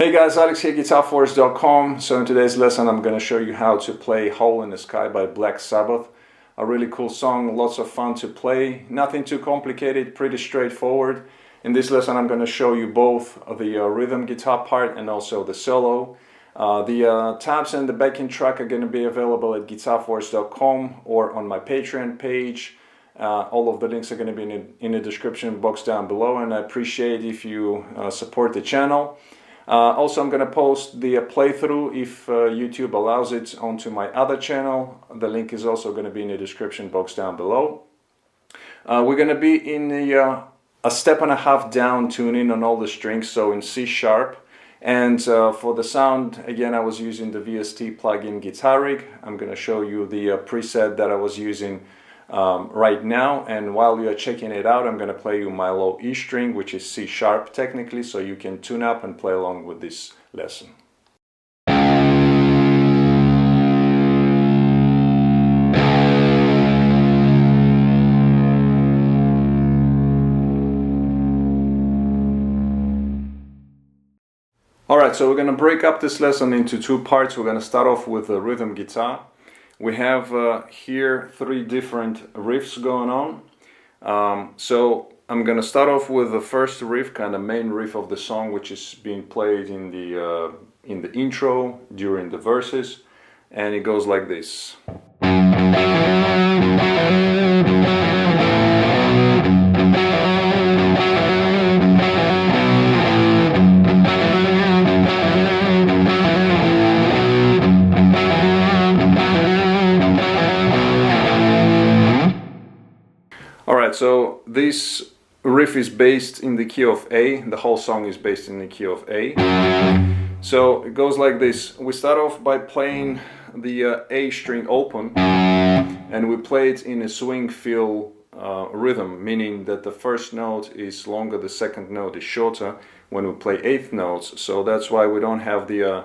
Hey guys, Alex here, GuitarForce.com. So in today's lesson I'm going to show you how to play Hole in the Sky by Black Sabbath. A really cool song, lots of fun to play, nothing too complicated, pretty straightforward. In this lesson I'm going to show you both the rhythm guitar part and also the solo. The tabs and the backing track are going to be available at GuitarForce.com or on my Patreon page. All of the links are going to be in the description box down below, and I appreciate if you support the channel. Also, I'm going to post the playthrough, if YouTube allows it, onto my other channel. The link is also going to be in the description box down below. We're going to be in a step and a half down tuning on all the strings, so in C sharp. And for the sound, again, I was using the VST plugin Guitar Rig. I'm going to show you the preset that I was using right now, and while you are checking it out, I'm going to play you my low E string, which is C sharp technically, so you can tune up and play along with this lesson. Alright, so we're going to break up this lesson into two parts. We're going to start off with the rhythm guitar. We have here three different riffs going on. So I'm going to start off with the first riff, kind of main riff of the song, which is being played in the intro during the verses, and it goes like this. Alright, so this riff is based in the key of A. The whole song is based in the key of A. So it goes like this. We start off by playing the A string open, and we play it in a swing feel rhythm, meaning that the first note is longer, the second note is shorter when we play eighth notes. So that's why we don't have the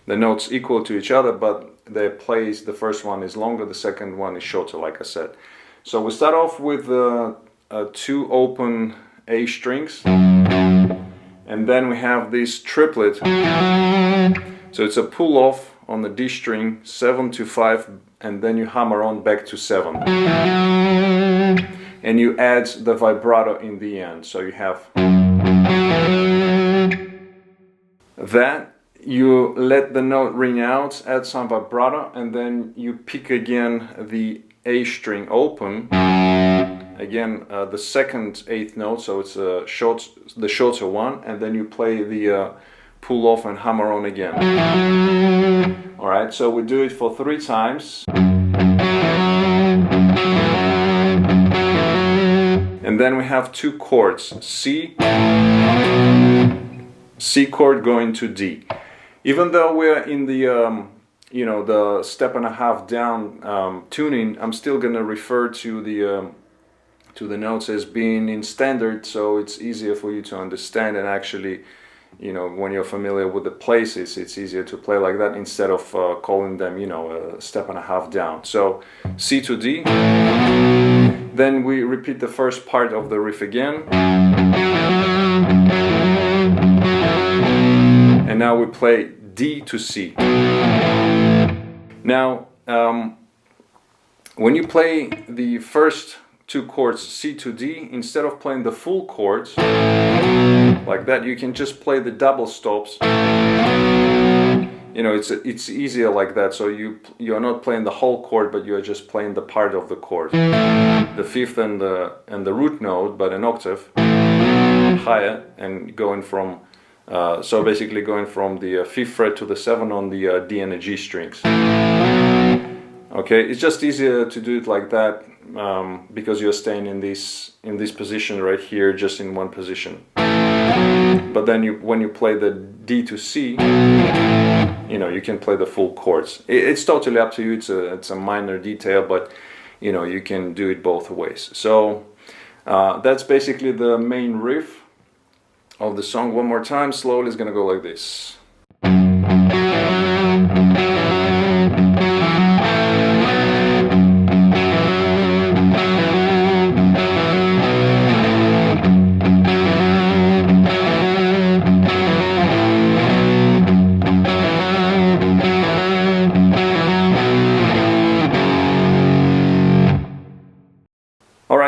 notes equal to each other, but the first one is longer, the second one is shorter, like I said. So we start off with two open A strings, and then we have this triplet. So it's a pull off on the D string, 7 to 5, and then you hammer on back to 7. And you add the vibrato in the end. So you have that. You let the note ring out, add some vibrato, and then you pick again the A string open, again the second eighth note, so it's the shorter one, and then you play the pull off and hammer on again. Alright, so we do it for 3 times. And then we have 2 chords, C chord going to D. Even though we're in the the step and a half down tuning, I'm still gonna refer to the notes as being in standard, so it's easier for you to understand, and actually, when you're familiar with the places, it's easier to play like that instead of calling them, a step and a half down. So C to D. Then we repeat the first part of the riff again. And now we play D to C. Now, when you play the first 2 chords, C to D, instead of playing the full chords like that, you can just play the double stops. It's easier like that. So you're not playing the whole chord, but you're just playing the part of the chord, the fifth and the root note, but an octave higher, and going from. So basically going from the 5th fret to the 7 on the D and the G strings. Okay, it's just easier to do it like that because you're staying in this position right here, just in one position. But then when you play the D to C, you can play the full chords. It's totally up to you. It's a minor detail, but you can do it both ways. So that's basically the main riff of the song. One more time, slowly. It's gonna go like this.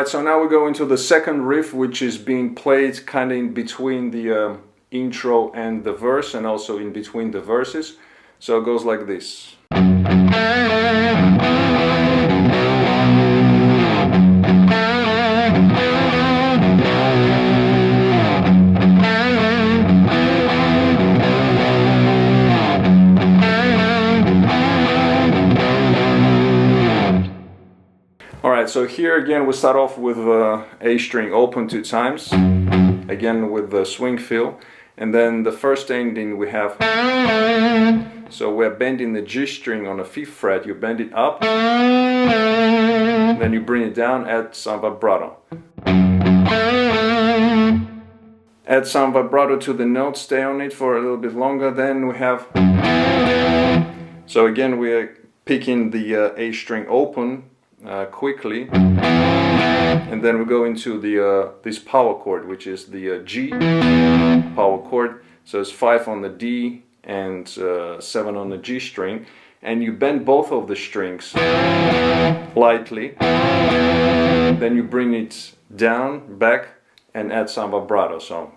Alright, so now we go into the second riff, which is being played kind of in between the intro and the verse, and also in between the verses. So it goes like this. Alright, so here again we start off with A string open 2 times, again with the swing feel, and then the first ending we have, so we're bending the G string on the 5th fret, you bend it up, then you bring it down, add some vibrato. Add some vibrato to the note, stay on it for a little bit longer, then we have, so again we're picking the A string open, quickly, and then we go into the this power chord, which is the G power chord. So it's 5 on the D and 7 on the G string, and you bend both of the strings lightly, then you bring it down, back, and add some vibrato. So,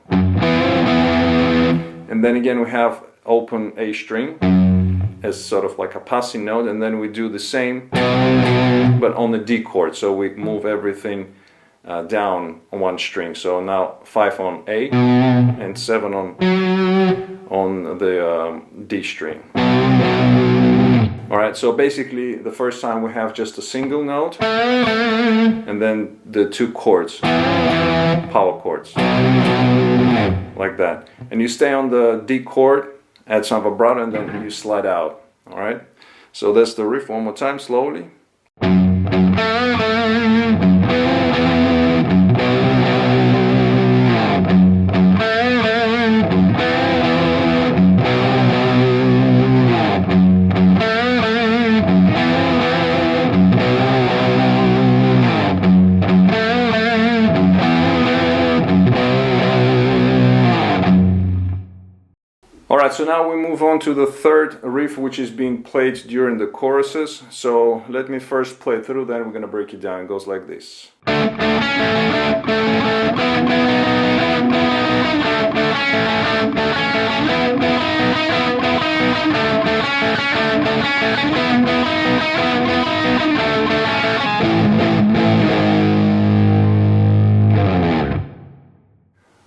and then again we have open A string as sort of like a passing note, and then we do the same but on the D chord, so we move everything down on 1 string. So now 5 on A and 7 on the D string. Alright, so basically the first time we have just a single note and then the 2 chords, power chords, like that. And you stay on the D chord, add some vibrato, and then you slide out. Alright, so that's the riff one more time slowly. Alright, so now we move on to the third riff, which is being played during the choruses. So let me first play it through, then we're going to break it down. It goes like this.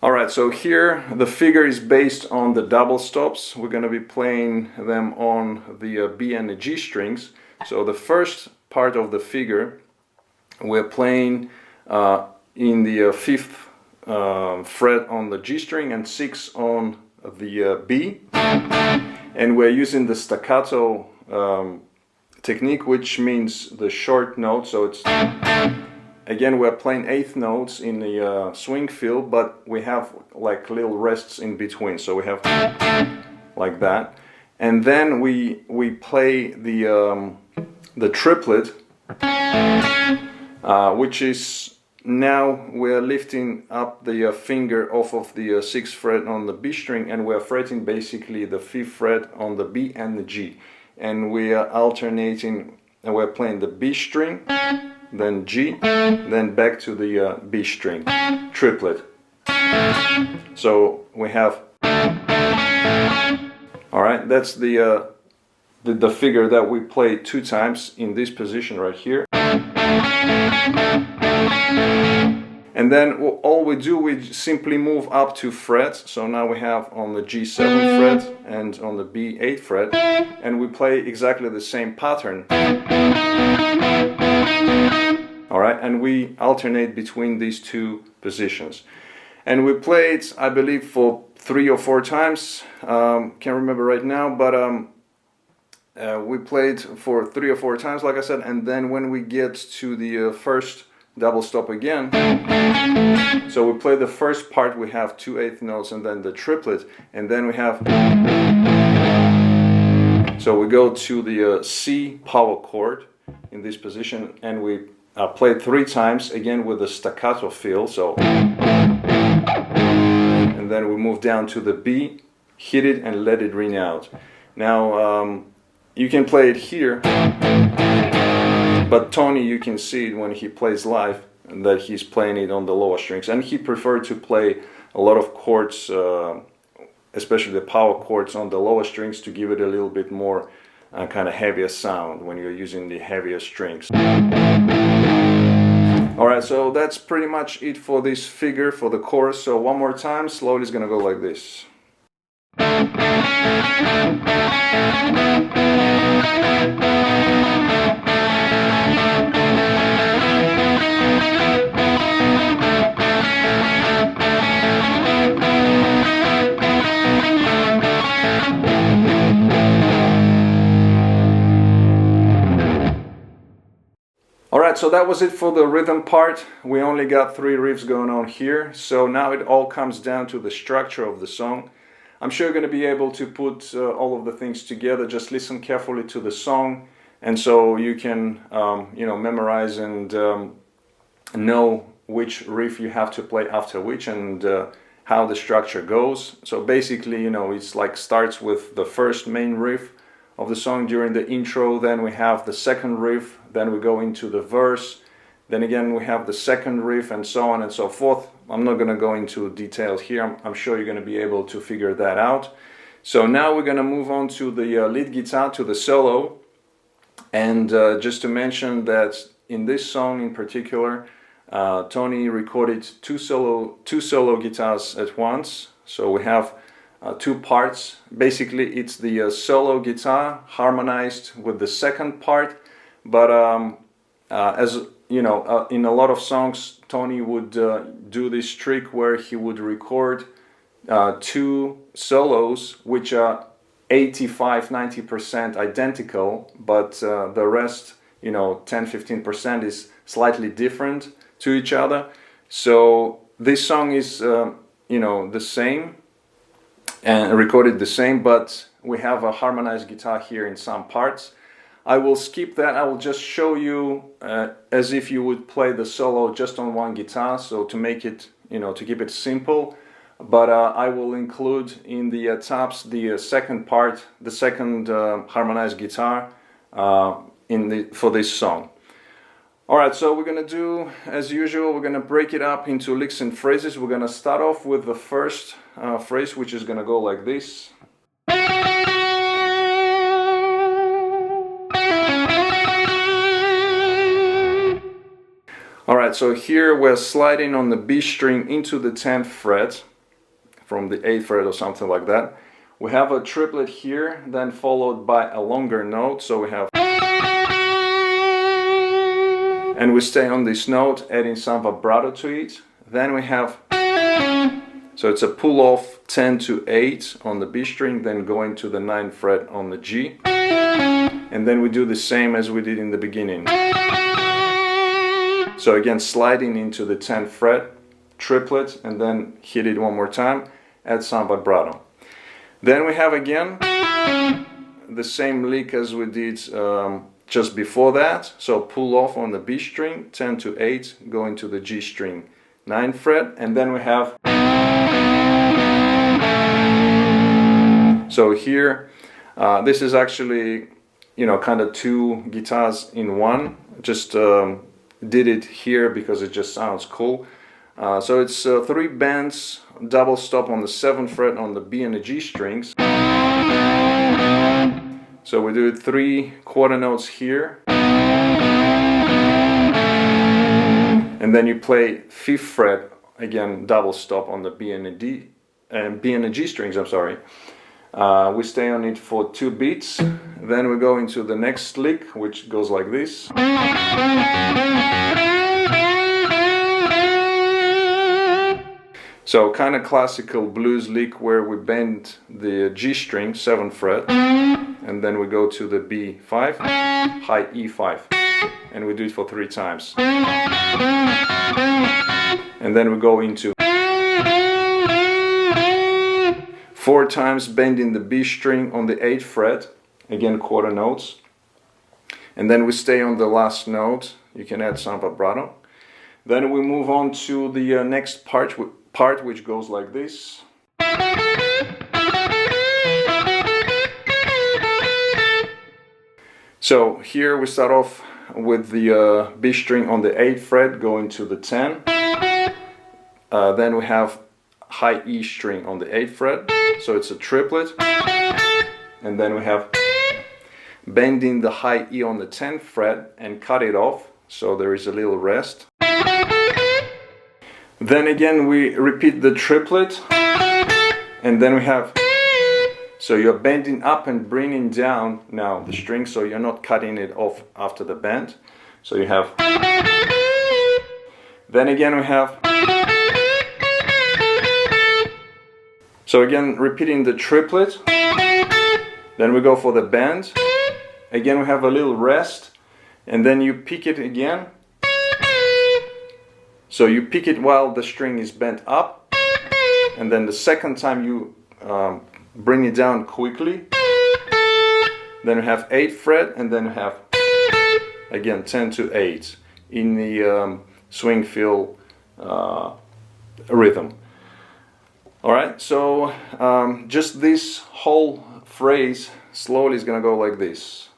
Alright, so here the figure is based on the double stops. We're going to be playing them on the B and the G strings. So the first part of the figure we're playing in the 5th fret on the G string and 6 on the B, and we're using the staccato technique, which means the short note. So it's, again, we're playing 8th notes in the swing feel, but we have like little rests in between. So we have like that, and then we play the triplet, which is, now we're lifting up the finger off of the 6th fret on the B string, and we're fretting basically the 5th fret on the B and the G, and we are alternating, and we're playing the B string, then G, then back to the B string, triplet. So we have, alright, that's the figure that we play 2 times in this position right here. And then all we do, we simply move up 2 frets. So now we have on the G 7th fret and on the B 8th fret, and we play exactly the same pattern. Alright, and we alternate between these 2 positions. And we play it, I believe, for 3 or 4 times. Can't remember right now, but we played for 3 or 4 times, like I said, and then when we get to the first double stop again, so we play the first part, we have 2 8th notes and then the triplet, and then we have, so we go to the C power chord in this position, and we play it 3 times, again with the staccato feel, so, and then we move down to the B, hit it and let it ring out. Now you can play it here, but Tony, you can see it when he plays live, that he's playing it on the lower strings, and he preferred to play a lot of chords, especially the power chords on the lower strings, to give it a little bit more kind of heavier sound when you're using the heavier strings. Alright, so that's pretty much it for this figure, for the chorus. So one more time, slowly it's gonna go like this. Alright, so that was it for the rhythm part. We only got 3 riffs going on here. So now it all comes down to the structure of the song. I'm sure you're going to be able to put all of the things together. Just listen carefully to the song, and so you can memorize and know which riff you have to play after which, and how the structure goes. So basically, it's like starts with the first main riff of the song during the intro, then we have the second riff, then we go into the verse, then again we have the second riff, and so on and so forth. I'm not going to go into details here. I'm sure you're going to be able to figure that out. So now we're going to move on to the lead guitar, to the solo. And just to mention that in this song in particular, Tony recorded two solo guitars at once. So we have 2 parts. Basically it's the solo guitar harmonized with the second part, but as you know, in a lot of songs Tony would do this trick where he would record 2 solos which are 85-90% identical, but the rest, 10-15% is slightly different to each other. So this song is the same and recorded the same, but we have a harmonized guitar here in some parts. I will skip that. I will just show you as if you would play the solo just on one guitar, so to make it, to keep it simple. But I will include in the tops the second part, the second harmonized guitar for this song. Alright, so we're going to do, as usual, we're going to break it up into licks and phrases. We're going to start off with the first phrase, which is going to go like this. Alright, so here we're sliding on the B string into the 10th fret, from the 8th fret or something like that. We have a triplet here, then followed by a longer note, so we have, and we stay on this note, adding some vibrato to it. Then we have, so it's a pull off 10 to 8 on the B string, then going to the 9th fret on the G, and then we do the same as we did in the beginning. So again, sliding into the 10th fret, triplet, and then hit it one more time, add some vibrato. Then we have again the same lick as we did just before that. So pull off on the B string, 10 to 8, go into the G string, 9th fret, and then we have, so here this is actually kind of 2 guitars in one. Just did it here because it just sounds cool. So it's 3 bends, double stop on the 7th fret on the B and the G strings. So we do 3 quarter notes here, and then you play 5th fret again, double stop on the B and the D and B and the G strings. I'm sorry. We stay on it for 2 beats. Then we go into the next lick, which goes like this. So kind of classical blues lick where we bend the G string, 7th fret, and then we go to the B5, high E5, and we do it for 3 times. And then we go into 4 times bending the B string on the 8th fret, again quarter notes, and then we stay on the last note. You can add some vibrato. Then we move on to the next part which goes like this. So here we start off with the B string on the 8th fret going to the 10. Then we have high E string on the 8th fret, so it's a triplet. And then we have bending the high E on the 10th fret and cut it off, so there is a little rest. Then again we repeat the triplet, and then we have, so you're bending up and bringing down now the string, so you're not cutting it off after the bend. So you have, then again we have, so again repeating the triplet, then we go for the bend, again we have a little rest, and then you pick it again. So you pick it while the string is bent up, and then the second time you bring it down quickly. Then we have 8th fret, and then we have again 10 to 8 in the swing feel rhythm. Alright, so just this whole phrase slowly is gonna go like this.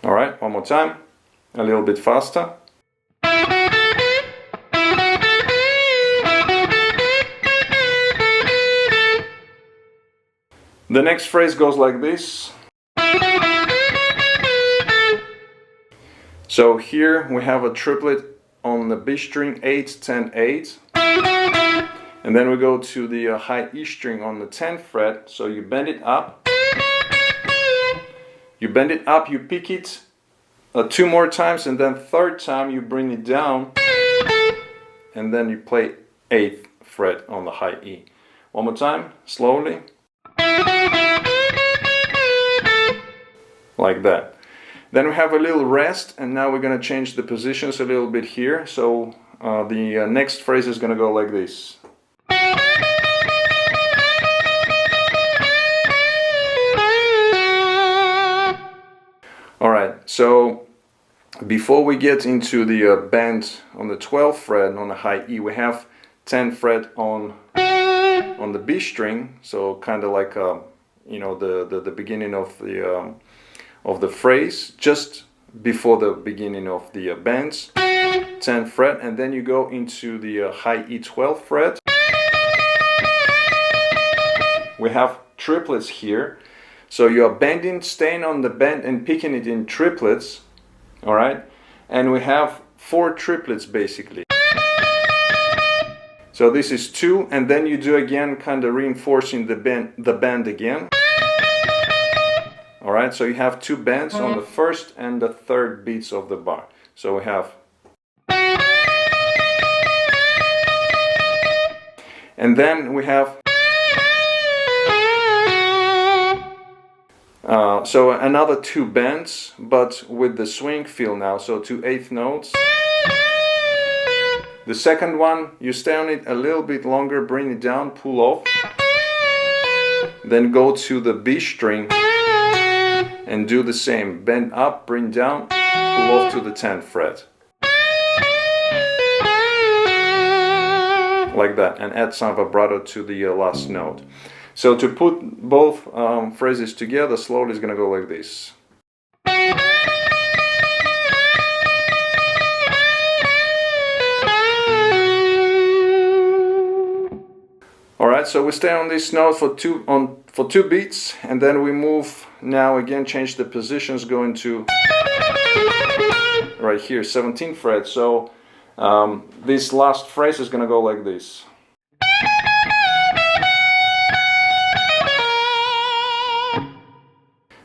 Alright, one more time, a little bit faster. The next phrase goes like this. So here we have a triplet on the B string, 8, 10, 8. And then we go to the high E string on the 10th fret, so you bend it up. You bend it up, you pick it 2 more times, and then third time you bring it down, and then you play 8th fret on the high E. One more time, slowly. Like that. Then we have a little rest, and now we're going to change the positions a little bit here. So the next phrase is going to go like this. Alright, so before we get into the bend on the 12th fret on the high E, we have 10th fret on the B string, so kind of like you know, the beginning of the phrase, just before the beginning of the bends, 10th fret, and then you go into the high E 12th fret. We have triplets here. So you are bending, staying on the bend and picking it in triplets, all right? And we have 4 triplets basically. So this is 2, and then you do again, kind of reinforcing the bend again. All right, so you have 2 bends on the first and the third beats of the bar. So we have, and then we have, so another 2 bends, but with the swing feel now, so 2 8th notes. The second one, you stay on it a little bit longer, bring it down, pull off. Then go to the B string and do the same. Bend up, bring down, pull off to the 10th fret. Like that, and add some vibrato to the last note. So to put both phrases together slowly is going to go like this. Alright, so we stay on this note for two beats, and then we move now again, change the positions, go into right here, 17th fret. So this last phrase is going to go like this.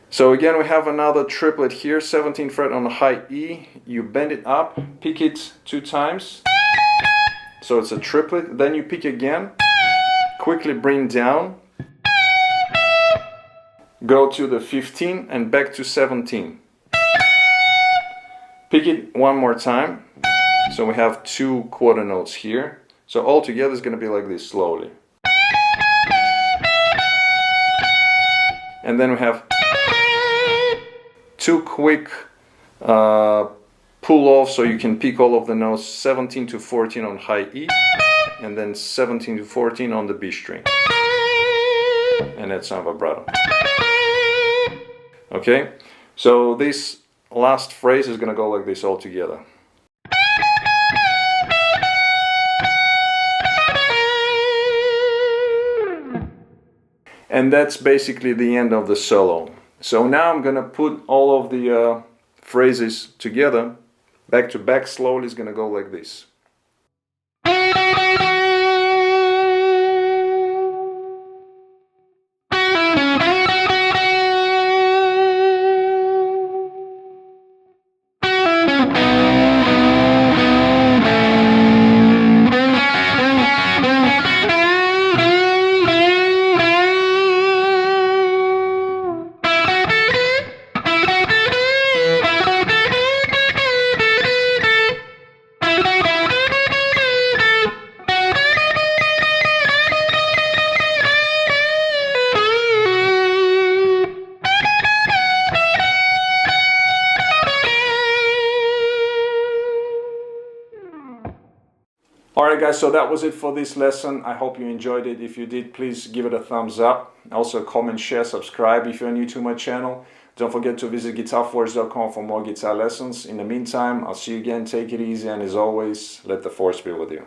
So again, we have another triplet here, 17th fret on the high E. You bend it up, pick it 2 times. So it's a triplet. Then you pick again, quickly bring down, go to the 15 and back to 17. Pick it 1 more time. So we have 2 quarter notes here. So all together is going to be like this slowly. And then we have 2 quick pull off, so you can pick all of the notes, 17 to 14 on high E, and then 17 to 14 on the B string. and add some vibrato. Okay, so this last phrase is gonna go like this all together. And that's basically the end of the solo. So now I'm gonna put all of the phrases together, back to back slowly. It's gonna go like this. Alright guys, so that was it for this lesson. I hope you enjoyed it. If you did, please give it a thumbs up. Also comment, share, subscribe if you're new to my channel. Don't forget to visit GuitarForce.com for more guitar lessons. In the meantime, I'll see you again. Take it easy, and as always, let the force be with you.